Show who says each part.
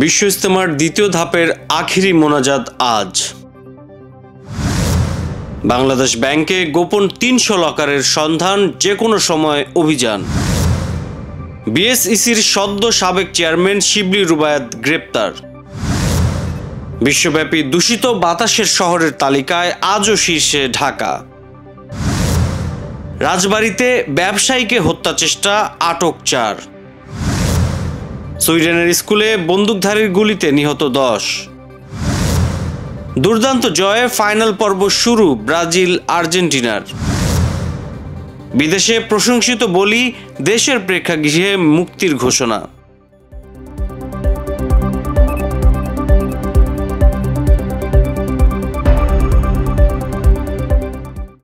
Speaker 1: বিশ্ব ইজতেমার দ্বিতীয় ধাপের আখিরি মোনাজাত আজ। বাংলাদেশ ব্যাংকে গোপন ৩০০ লকারের সন্ধান, যে কোনো সময় অভিযান। বিএসইসির সদ্য সাবেক চেয়ারম্যান শিবলি রুবায়েত গ্রেপ্তার। বিশ্বব্যাপী দূষিত বাতাসের শহরের তালিকায় আজও শীর্ষে ঢাকা। রাজবাড়ীতে ব্যবসায়ীকে হত্যা চেষ্টা, আটক ৪। সুইডেনের স্কুলে বন্দুকধারীর গুলিতে নিহত ১০। দুর্দান্ত জয়ে ফাইনাল পর্ব শুরু ব্রাজিল আর্জেন্টিনার। বিদেশে প্রশংসিত বলি, দেশের প্রেক্ষাগৃহে মুক্তির ঘোষণা।